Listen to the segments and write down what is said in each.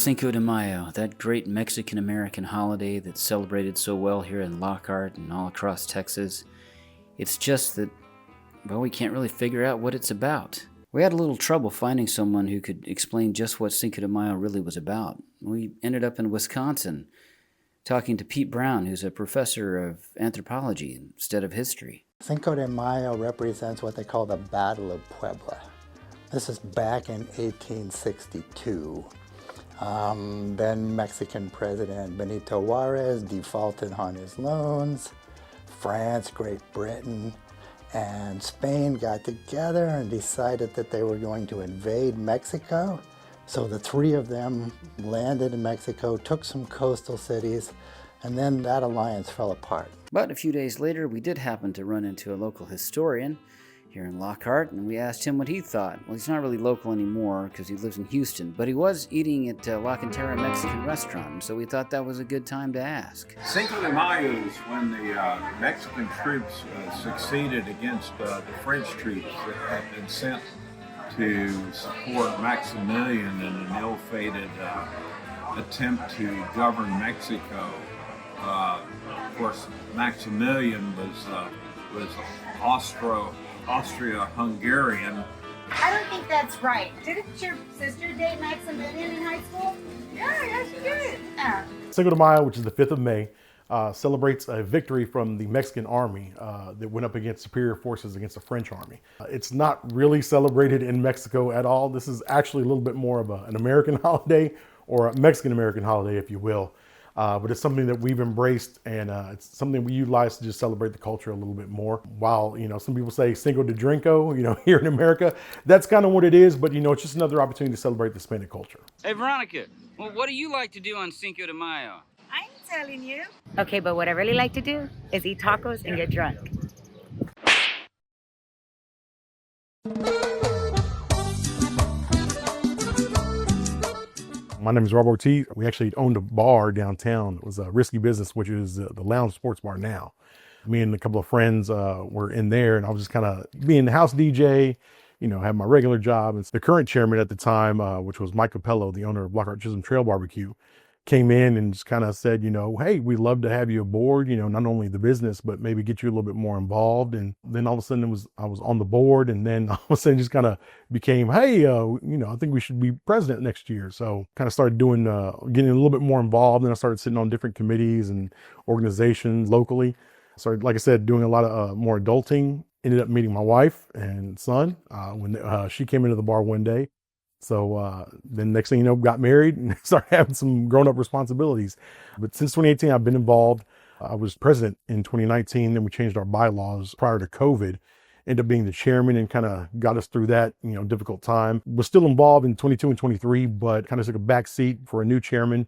Cinco de Mayo, that great Mexican-American holiday that's celebrated so well here in Lockhart and all across Texas. It's just that, well, we can't really figure out what it's about. We had a little trouble finding someone who could explain just what Cinco de Mayo really was about. We ended up in Wisconsin, talking to Pete Brown, who's a professor of anthropology instead of history. Cinco de Mayo represents what they call the Battle of Puebla. This is back in 1862. Then Mexican President Benito Juarez defaulted on his loans. France, Great Britain, and Spain got together and decided that they were going to invade Mexico. So the three of them landed in Mexico, took some coastal cities, and then that alliance fell apart. But a few days later, we did happen to run into a local historian here in Lockhart, and we asked him what he thought. Well, he's not really local anymore because he lives in Houston, but he was eating at La Cantera Mexican restaurant, so we thought that was a good time to ask. Cinco de Mayo is when the Mexican troops succeeded against the French troops that had been sent to support Maximilian in an ill-fated attempt to govern Mexico. Of course, Maximilian was Austria-Hungarian. I don't think that's right. Didn't your sister date Maximilian in high school? Yeah, she did. Cinco de Mayo, which is the 5th of May, celebrates a victory from the Mexican army that went up against superior forces against the French army. It's not really celebrated in Mexico at all. This is actually a little bit more of an American holiday, or a Mexican-American holiday, if you will. But it's something that we've embraced, and it's something we utilize to just celebrate the culture a little bit more. While, some people say Cinco de Drinko, here in America, that's kind of what it is, but, it's just another opportunity to celebrate the Hispanic culture. Hey, Veronica, well, what do you like to do on Cinco de Mayo? I'm telling you. Okay, but what I really like to do is eat tacos and get drunk. My name is Robert Ortiz. We actually owned a bar downtown. It was a Risky Business, which is the Lounge Sports Bar now. Me and a couple of friends were in there, and I was just kind of being the house DJ, have my regular job. And the current chairman at the time, which was Mike Capello, the owner of Lockhart Chisholm Trail Barbecue, came in and just kind of said, hey, we'd love to have you aboard, not only the business, but maybe get you a little bit more involved. And then all of a sudden I was on the board, and then all of a sudden just kind of became, hey, I think we should be president next year. So kind of started doing, getting a little bit more involved. And I started sitting on different committees and organizations locally. Started, like I said, doing a lot of more adulting. Ended up meeting my wife and son when she came into the bar one day. So then next thing you know, got married and started having some grown-up responsibilities. But since 2018, I've been involved. I was president in 2019, then we changed our bylaws prior to COVID. Ended up being the chairman and kind of got us through that, difficult time. Was still involved in 22 and 23, but kind of took a back seat for a new chairman.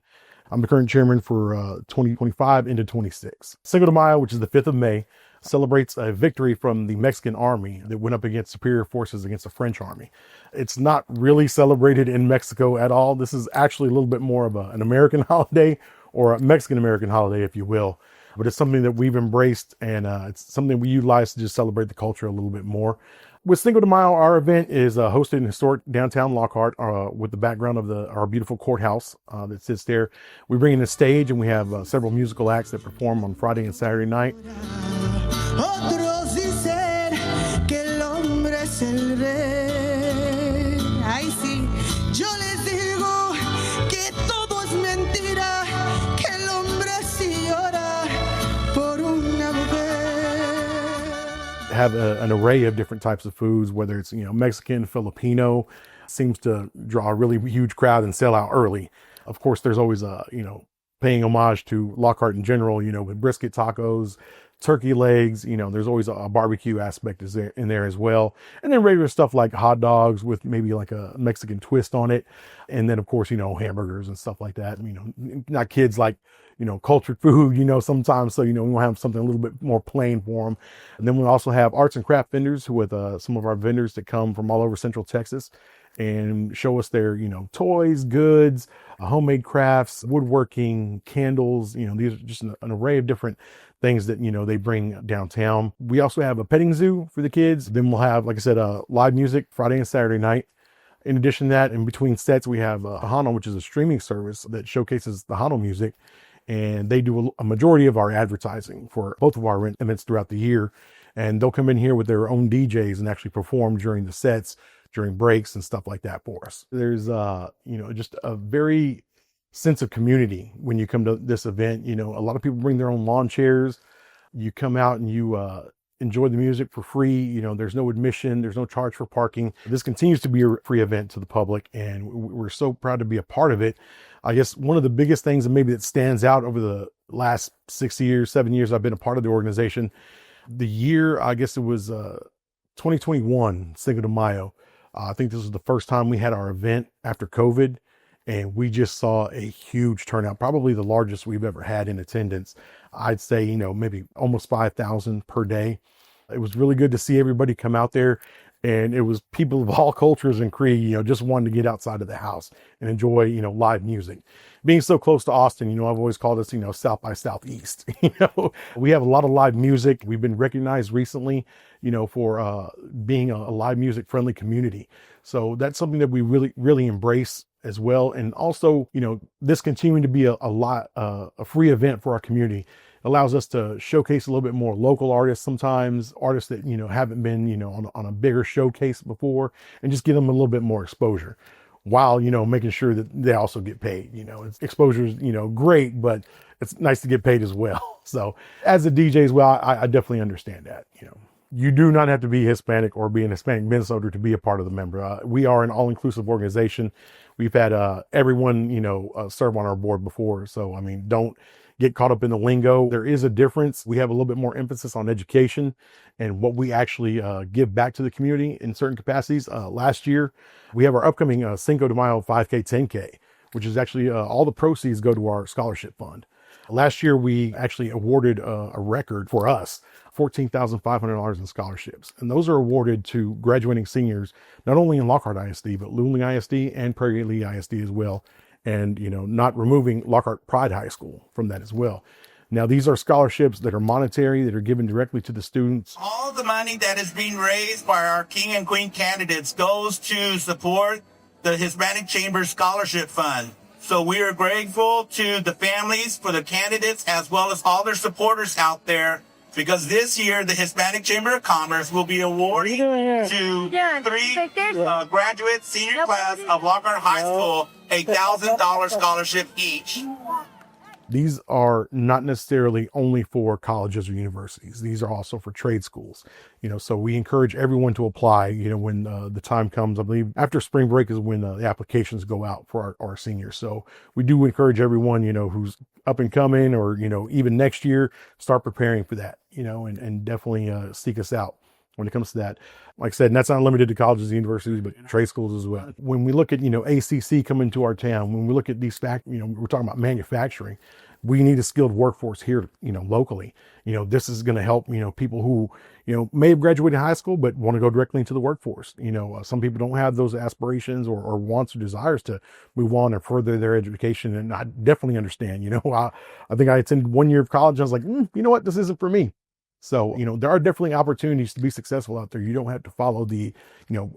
I'm the current chairman for 2025 into 26. Cinco de Mayo, which is the 5th of May, celebrates a victory from the Mexican army that went up against superior forces against the French army. It's not really celebrated in Mexico at all. This is actually a little bit more of an American holiday, or a Mexican-American holiday, if you will. But it's something that we've embraced, and it's something we utilize to just celebrate the culture a little bit more. With Cinco de Mayo, our event is hosted in historic downtown Lockhart with the background of our beautiful courthouse that sits there. We bring in a stage, and we have several musical acts that perform on Friday and Saturday night. Have an array of different types of foods, whether it's Mexican, Filipino. Seems to draw a really huge crowd and sell out early. Of course, there's always paying homage to Lockhart in general, with brisket tacos, turkey legs, there's always a barbecue aspect in there as well. And then regular stuff like hot dogs with maybe like a Mexican twist on it. And then of course, hamburgers and stuff like that. Not kids like, cultured food, sometimes. So, we'll have something a little bit more plain for them. And then we also have arts and craft vendors with some of our vendors that come from all over Central Texas and show us their, toys, goods, homemade crafts, woodworking, candles. These are just an array of different things that, they bring downtown. We also have a petting zoo for the kids. Then we'll have, like I said, live music Friday and Saturday night. In addition to that, in between sets, we have Hano, which is a streaming service that showcases the Hano music. And they do a majority of our advertising for both of our events throughout the year. And they'll come in here with their own DJs and actually perform during the sets, during breaks and stuff like that for us. There's, just a very sense of community when you come to this event. A lot of people bring their own lawn chairs. You come out and you enjoy the music for free. There's no admission, there's no charge for parking. This continues to be a free event to the public, and we're so proud to be a part of it. I guess one of the biggest things, and maybe that stands out over the last 7 years I've been a part of the organization, the year, I guess it was 2021, Cinco de Mayo. I think this was the first time we had our event after COVID, and we just saw a huge turnout, probably the largest we've ever had in attendance. I'd say, maybe almost 5,000 per day. It was really good to see everybody come out there, and it was people of all cultures and creed, just wanting to get outside of the house and enjoy, live music. Being so close to Austin, I've always called us, South by Southeast. We have a lot of live music. We've been recognized recently, for being a live music friendly community. So that's something that we really, really embrace as well. And also, this continuing to be a free event for our community allows us to showcase a little bit more local artists, sometimes artists that, haven't been, on a bigger showcase before, and just give them a little bit more exposure while, making sure that they also get paid. Exposure is, great, but it's nice to get paid as well. So as a DJ as well, I definitely understand that. You do not have to be Hispanic or be an Hispanic Minnesoter to be a part of the member. We are an all-inclusive organization. We've had everyone, serve on our board before. So, don't get caught up in the lingo. There is a difference. We have a little bit more emphasis on education and what we actually give back to the community in certain capacities. Last year, we have our upcoming Cinco de Mayo 5K, 10K, which is actually all the proceeds go to our scholarship fund. Last year, we actually awarded a record for us, $14,500 in scholarships. And those are awarded to graduating seniors, not only in Lockhart ISD, but Luling ISD and Prairie Lee ISD as well. And, not removing Lockhart Pride High School from that as well. Now, these are scholarships that are monetary, that are given directly to the students. All the money that is being raised by our King and Queen candidates goes to support the Hispanic Chamber Scholarship Fund. So we are grateful to the families for the candidates as well as all their supporters out there, because this year the Hispanic Chamber of Commerce will be awarding to three graduate senior class of Lockhart High School $1,000 scholarship each. These are not necessarily only for colleges or universities. These are also for trade schools. So we encourage everyone to apply, when the time comes. I believe after spring break is when the applications go out for our seniors. So we do encourage everyone, who's up and coming or, even next year, start preparing for that, and definitely seek us out when it comes to that. Like I said, and that's not limited to colleges and universities, but trade schools as well. When we look at, ACC coming to our town, when we look at these we're talking about manufacturing, we need a skilled workforce here, locally. This is going to help, people who, may have graduated high school, but want to go directly into the workforce. Some people don't have those aspirations or wants or desires to move on or further their education. And I definitely understand, I think I attended 1 year of college. And I was like, you know what, this isn't for me. So, there are definitely opportunities to be successful out there. You don't have to follow the,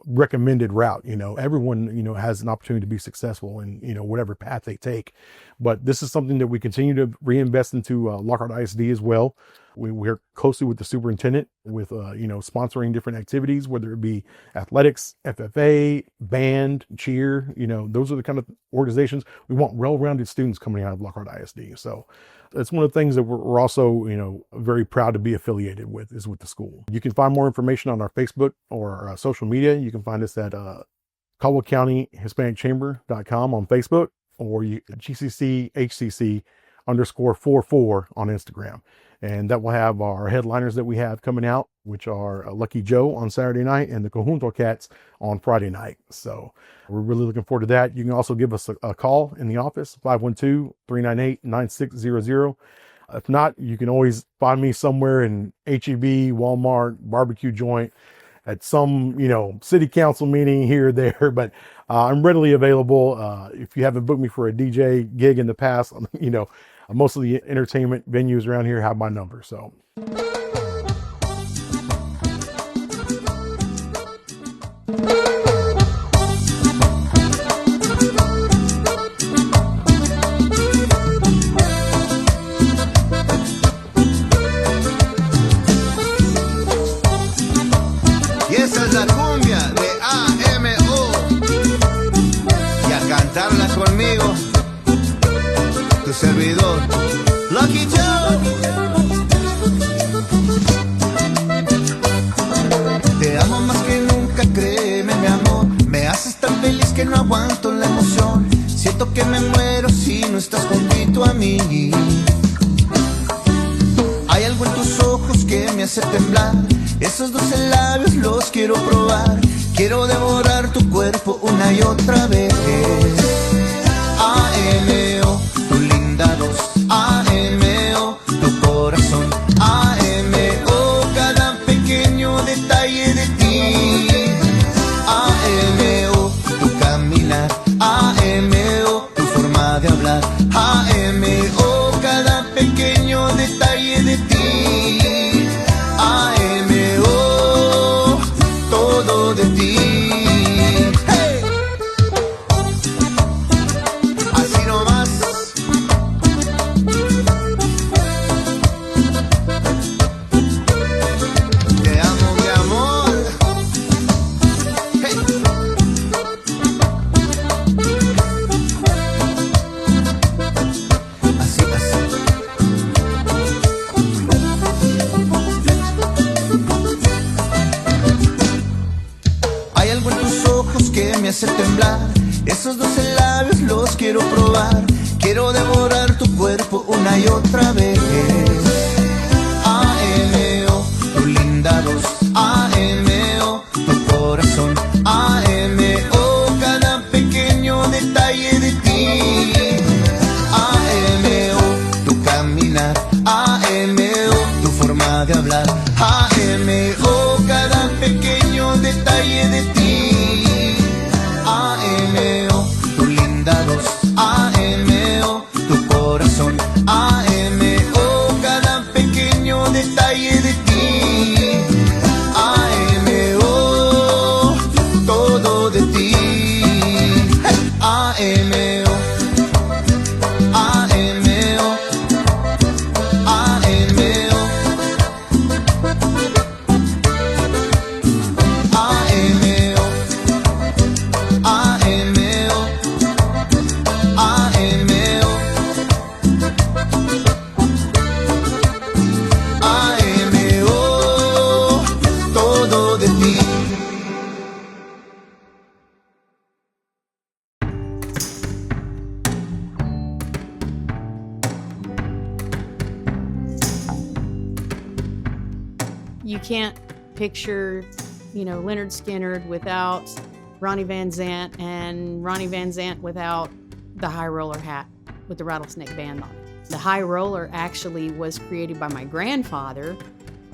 recommended route. Everyone, has an opportunity to be successful in, whatever path they take. But this is something that we continue to reinvest into Lockhart ISD as well. We work closely with the superintendent with, sponsoring different activities, whether it be athletics, FFA, band, cheer, those are the kind of organizations. We want well-rounded students coming out of Lockhart ISD. So it's one of the things that we're also, very proud to be affiliated with is with the school. You can find more information on our Facebook or our social media. You can find us at Caldwell County Hispanic Chamber.com on Facebook, or GCCHCC_44 on Instagram. And that will have our headliners that we have coming out, which are Lucky Joe on Saturday night and the Conjunto Cats on Friday night. So we're really looking forward to that. You can also give us a call in the office, 512-398-9600. If not, you can always find me somewhere in HEB, Walmart, barbecue joint, at some, city council meeting here or there, but I'm readily available. If you haven't booked me for a DJ gig in the past, most of the entertainment venues around here have my number. So. cumbia de A.M.O. Y a cantarla conmigo, tu servidor, Lucky Joe. Te amo más que nunca, créeme mi amor. Me haces tan feliz que no aguanto la emoción. Siento que me muero si no estás juntito a mí. Hay algo en tus ojos que me hace temblar. Esos 12 labios los quiero probar. Quiero devorar tu cuerpo una y otra vez. A.M.O, tu linda voz. A.M.O, tu corazón. A.M.O, cada pequeño detalle de ti. A.M.O, tu caminar. A.M.O, tu forma de hablar. A.M.O, cada pequeño detalle de ti. A.M.O, todo de ti. Hey. Así nomás. Te amo, mi amor. Hey. Así, así. Hay algo en tus ojos que me hace temblar. Esos 12 labios los quiero probar. Quiero devorar tu cuerpo una y otra vez. A.M.O, tu linda voz. A.M.O, tu corazón. A.M.O, cada pequeño detalle de ti. A.M.O, tu caminar. A.M.O, tu forma de hablar. A.M.O, cada pequeño detalle de ti. A.M.O, tu linda voz. A.M.O, tu corazón. A.M.O, cada pequeño detalle de ti. A.M.O, todo de ti. Hey. A.M.O, A.M.O, A.M.O, A.M.O, A.M.O, A.M.O, A.M.O, todo de ti. You can't picture, Leonard Skinner without Ronnie Van Zant, and Ronnie Van Zant without the high roller hat with the rattlesnake band on it. The high roller actually was created by my grandfather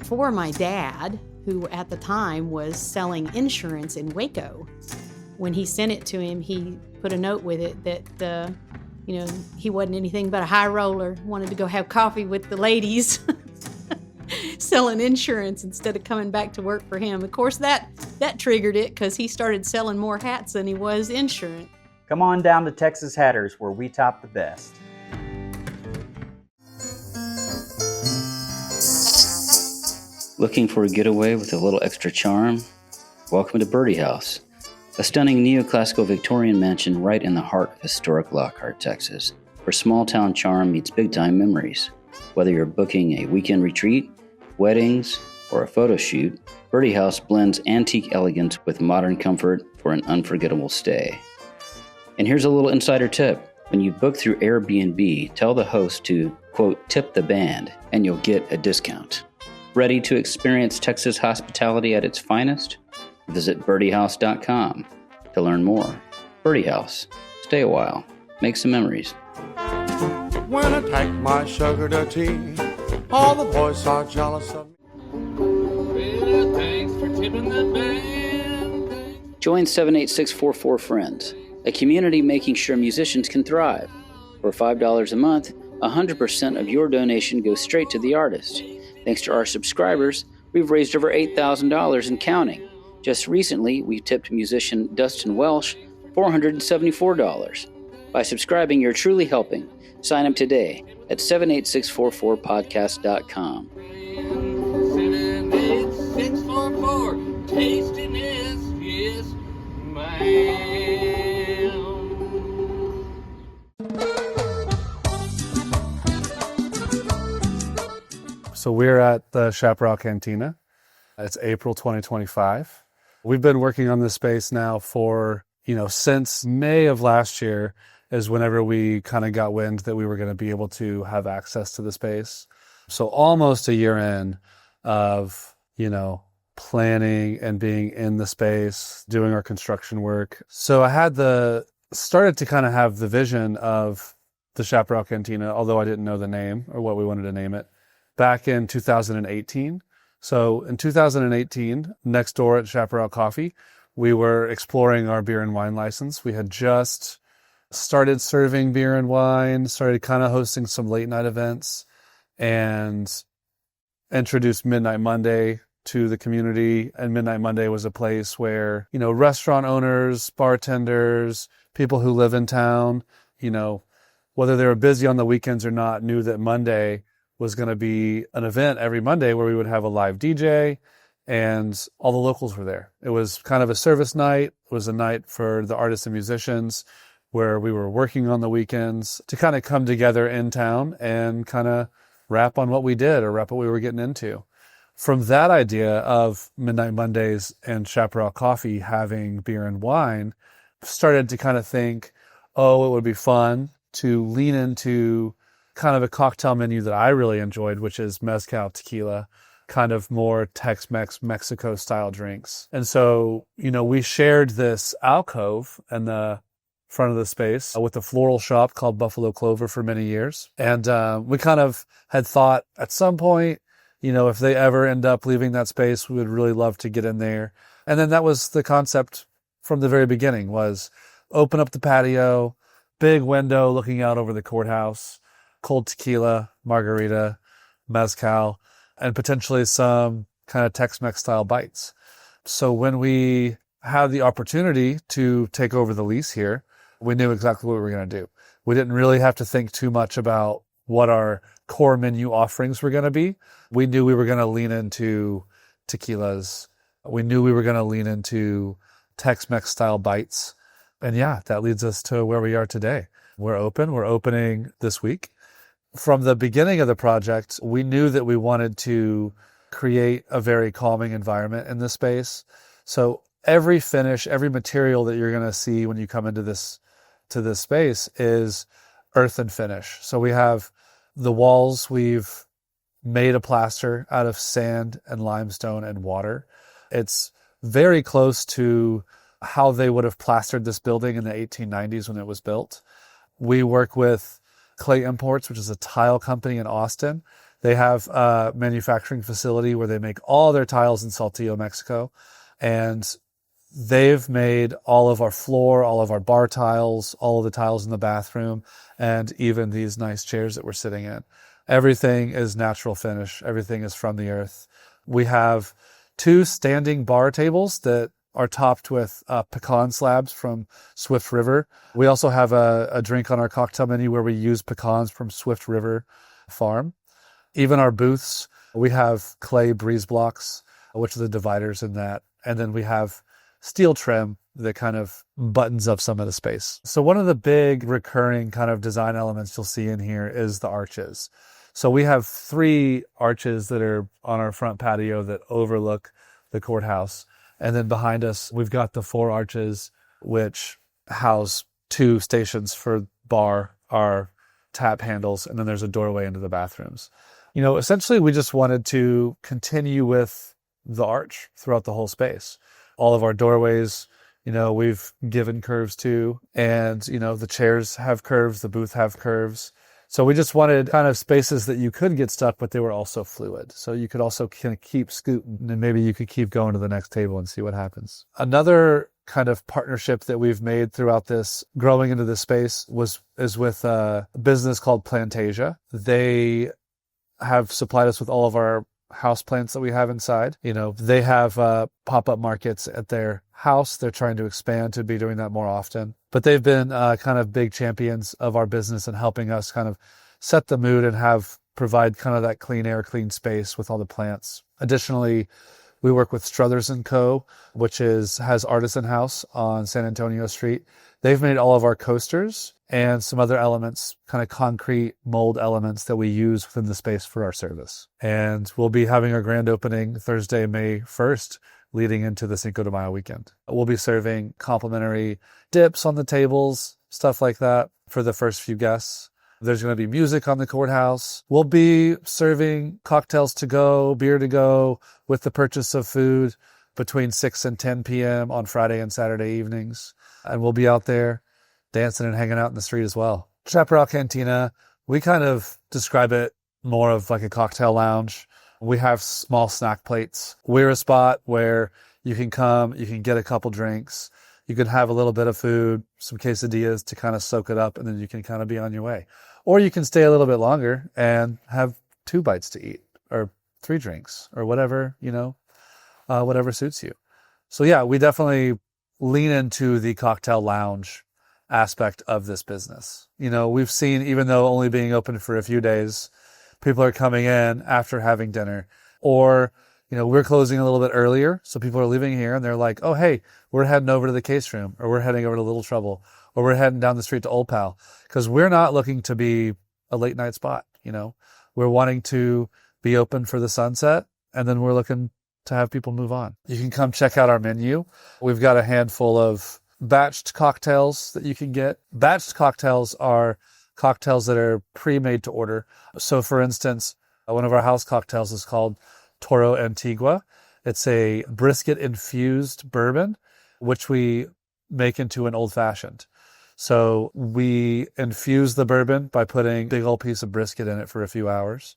for my dad, who at the time was selling insurance in Waco. When he sent it to him, he put a note with it that, he wasn't anything but a high roller, wanted to go have coffee with the ladies. Selling insurance instead of coming back to work for him. Of course, that triggered it because he started selling more hats than he was insurance. Come on down to Texas Hatters where we top the best. Looking for a getaway with a little extra charm? Welcome to Birdie House, a stunning neoclassical Victorian mansion right in the heart of historic Lockhart, Texas, where small-town charm meets big-time memories. Whether you're booking a weekend retreat, weddings, or a photo shoot, Birdie House blends antique elegance with modern comfort for an unforgettable stay. And here's a little insider tip. When you book through Airbnb, tell the host to, quote, tip the band, and you'll get a discount. Ready to experience Texas hospitality at its finest? Visit birdiehouse.com to learn more. Birdie House. Stay a while. Make some memories. When I take my sugar to tea, all the boys are jealous of me. Well, thanks for tipping the band. Join 78644 Friends, a community making sure musicians can thrive. For $5 a month, 100% of your donation goes straight to the artist. Thanks to our subscribers, we've raised over $8,000 and counting. Just recently, we tipped musician Dustin Welsh $474. By subscribing, you're truly helping. Sign up today at 78644podcast.com. 78644. Tastiness. So we're at the Chaparral Cantina. It's April 2025. We've been working on this space now for, since May of last year is whenever we kind of got wind that we were going to be able to have access to the space. So almost a year in of, planning and being in the space, doing our construction work. So I started to kind of have the vision of the Chaparral Cantina, although I didn't know the name or what we wanted to name it, back in 2018. So in 2018, next door at Chaparral Coffee, we were exploring our beer and wine license. We had just started serving beer and wine, started kind of hosting some late night events, and introduced Midnight Monday to the community. And Midnight Monday was a place where, restaurant owners, bartenders, people who live in town, whether they were busy on the weekends or not, knew that Monday was going to be an event every Monday where we would have a live DJ and all the locals were there. It was kind of a service night. It was a night for the artists and musicians where we were working on the weekends to kind of come together in town and kind of rap on what we did or rap what we were getting into. From that idea of Midnight Mondays and Chaparral Coffee having beer and wine, started to kind of think, it would be fun to lean into kind of a cocktail menu that I really enjoyed, which is mezcal tequila, kind of more Tex-Mex Mexico style drinks. And so, we shared this alcove in the front of the space with a floral shop called Buffalo Clover for many years. And we kind of had thought at some point, if they ever end up leaving that space, we would really love to get in there. And then that was the concept from the very beginning, was open up the patio, big window looking out over the courthouse, cold tequila, margarita, mezcal, and potentially some kind of Tex-Mex style bites. So when we had the opportunity to take over the lease here, we knew exactly what we were going to do. We didn't really have to think too much about what our core menu offerings were going to be. We knew we were going to lean into tequilas. We knew we were going to lean into Tex-Mex style bites. And yeah, that leads us to where we are today. We're open. We're opening this week. From the beginning of the project, we knew that we wanted to create a very calming environment in this space. So every finish, every material that you're going to see when you come into this space is earthen finish. So we have the walls, we've made a plaster out of sand and limestone and water. It's very close to how they would have plastered this building in the 1890s when it was built. We work with Clay Imports, which is a tile company in Austin. They have a manufacturing facility where they make all their tiles in Saltillo, Mexico. And they've made all of our floor, all of our bar tiles, all of the tiles in the bathroom, and even these nice chairs that we're sitting in. Everything is natural finish. Everything is from the earth. We have 2 standing bar tables that are topped with pecan slabs from Swift River. We also have a drink on our cocktail menu where we use pecans from Swift River Farm. Even our booths, we have clay breeze blocks, which are the dividers in that. And then we have steel trim that kind of buttons up some of the space. So one of the big recurring kind of design elements you'll see in here is the arches. So we have 3 arches that are on our front patio that overlook the courthouse. And then behind us, we've got the 4 arches, which house 2 stations for bar, our tap handles, and then there's a doorway into the bathrooms. Essentially, we just wanted to continue with the arch throughout the whole space. All of our doorways, we've given curves to, and, the chairs have curves, the booth have curves. So we just wanted kind of spaces that you could get stuck, but they were also fluid. So you could also kind of keep scooting, and maybe you could keep going to the next table and see what happens. Another kind of partnership that we've made throughout this, growing into this space, is with a business called Plantasia. They have supplied us with all of our house plants that we have inside. They have pop-up markets at their house. They're trying to expand to be doing that more often. But they've been kind of big champions of our business and helping us kind of set the mood and provide kind of that clean air, clean space with all the plants. Additionally, we work with Struthers & Co., which has Artisan House on San Antonio Street. They've made all of our coasters and some other elements, kind of concrete mold elements that we use within the space for our service. And we'll be having our grand opening Thursday, May 1st, leading into the Cinco de Mayo weekend. We'll be serving complimentary dips on the tables, stuff like that for the first few guests. There's going to be music on the courthouse. We'll be serving cocktails to go, beer to go, with the purchase of food between 6 and 10 p.m. on Friday and Saturday evenings. And we'll be out there dancing and hanging out in the street as well. Chaparral Cantina, we kind of describe it more of like a cocktail lounge. We have small snack plates. We're a spot where you can come, you can get a couple drinks, you can have a little bit of food, some quesadillas to kind of soak it up, and then you can kind of be on your way. Or you can stay a little bit longer and have 2 bites to eat, or 3 drinks, or whatever, whatever suits you. So yeah, we definitely lean into the cocktail lounge aspect of this business. We've seen, even though only being open for a few days, people are coming in after having dinner, or, we're closing a little bit earlier. So people are leaving here and they're like, oh, hey, we're heading over to the Case Room, or we're heading over to Little Trouble, or we're heading down the street to Old Pal. Cause we're not looking to be a late night spot. We're wanting to be open for the sunset, and then we're looking to have people move on. You can come check out our menu. We've got a handful of batched cocktails that you can get. Batched cocktails are cocktails that are pre-made to order. So for instance, one of our house cocktails is called Toro Antigua. It's a brisket infused bourbon, which we make into an old fashioned. So we infuse the bourbon by putting a big old piece of brisket in it for a few hours.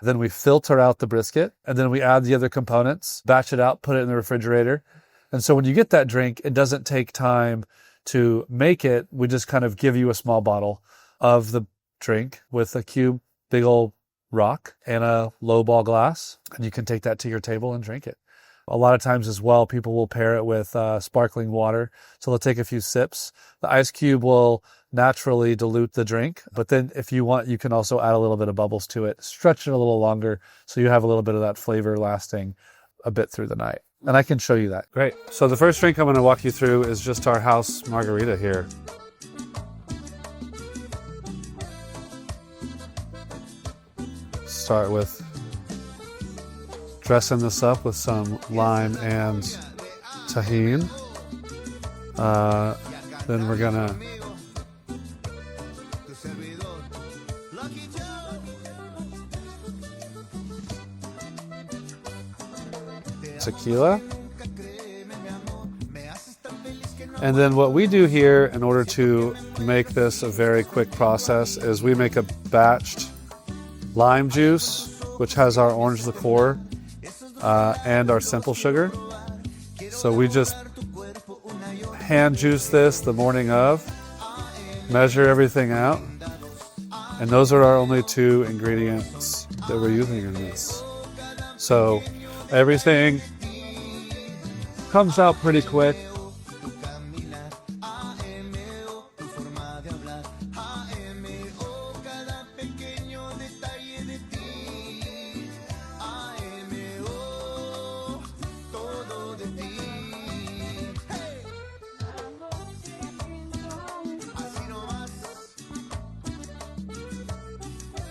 Then we filter out the brisket, and then we add the other components, batch it out, put it in the refrigerator. And so when you get that drink, it doesn't take time to make it. We just kind of give you a small bottle of the drink with a cube, big old rock, and a low ball glass, and you can take that to your table and drink it. A lot of times as well, people will pair it with sparkling water. So they'll take a few sips. The ice cube will naturally dilute the drink, but then if you want, you can also add a little bit of bubbles to it, stretch it a little longer, so you have a little bit of that flavor lasting a bit through the night. And I can show you that. Great. So the first drink I'm going to walk you through is just our house margarita here. Start with dressing this up with some lime and tahini. Then we're gonna tequila. And then what we do here in order to make this a very quick process is we make a batched lime juice, which has our orange liqueur and our simple sugar. So we just hand juice this the morning of, measure everything out, and those are our only 2 ingredients that we're using in this. So everything comes out pretty quick.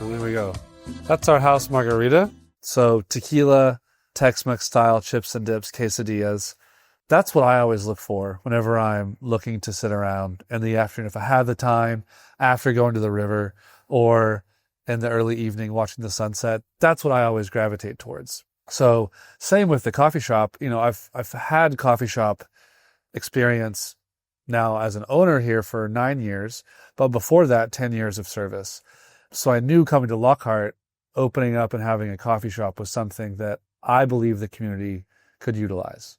And there we go. That's our house margarita. So tequila, Tex-Mex style chips and dips, quesadillas. That's what I always look for whenever I'm looking to sit around in the afternoon. If I have the time after going to the river or in the early evening watching the sunset, that's what I always gravitate towards. So same with the coffee shop. I've had coffee shop experience now as an owner here for 9 years, but before that, 10 years of service. So I knew coming to Lockhart, opening up and having a coffee shop was something that I believe the community could utilize.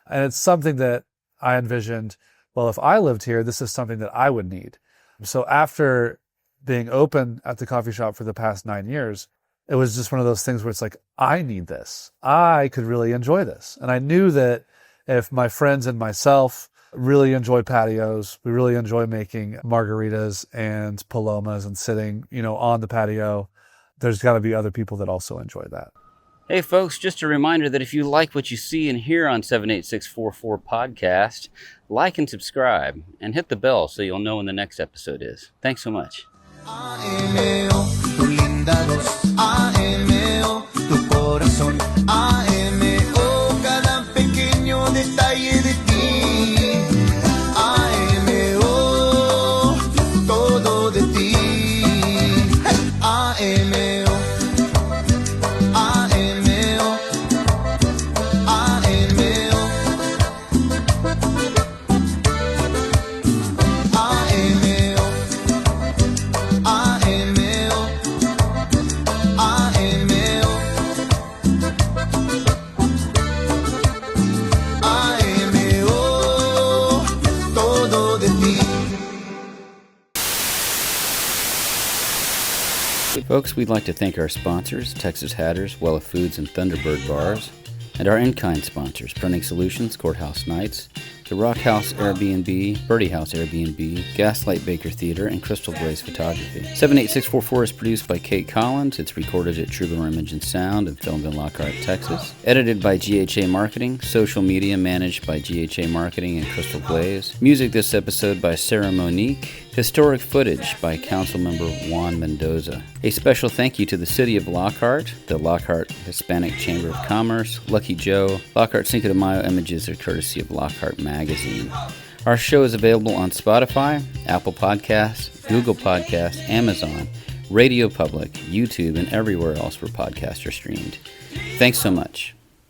And it's something that I envisioned, well, if I lived here, this is something that I would need. So after being open at the coffee shop for the past 9 years, it was just one of those things where it's like, I need this. I could really enjoy this. And I knew that if my friends and myself really enjoy patios, we really enjoy making margaritas and palomas and sitting, on the patio, there's got to be other people that also enjoy that. Hey folks, just a reminder that if you like what you see and hear on 78644 Podcast, like and subscribe, and hit the bell so you'll know when the next episode is. Thanks so much. A.M.O, tu linda voz, A.M.O, tu corazón, A.M.O, cada pequeño detalle de ti, A.M.O, todo de ti, A.M.O, A.M.O, A.M.O, Folks, we'd like to thank our sponsors, Texas Hatters, Wella Foods, and Thunderbird Bars, and our in-kind sponsors, Printing Solutions, Courthouse Nights, the Rock House Airbnb, Birdie House Airbnb, Gaslight Baker Theater, and Crystal Blaze Photography. 78644 is produced by Kate Collins. It's recorded at Troubadour Image and Sound and filmed in Lockhart, Texas. Edited by GHA Marketing. Social media managed by GHA Marketing and Crystal Blaze. Music this episode by Sarah Monique. Historic footage by Councilmember Juan Mendoza. A special thank you to the City of Lockhart, the Lockhart Hispanic Chamber of Commerce, Lucky Joe. Lockhart Cinco de Mayo images are courtesy of Lockhart Magazine. Our show is available on Spotify, Apple Podcasts, Google Podcasts, Amazon, Radio Public, YouTube, and everywhere else where podcasts are streamed. Thanks so much.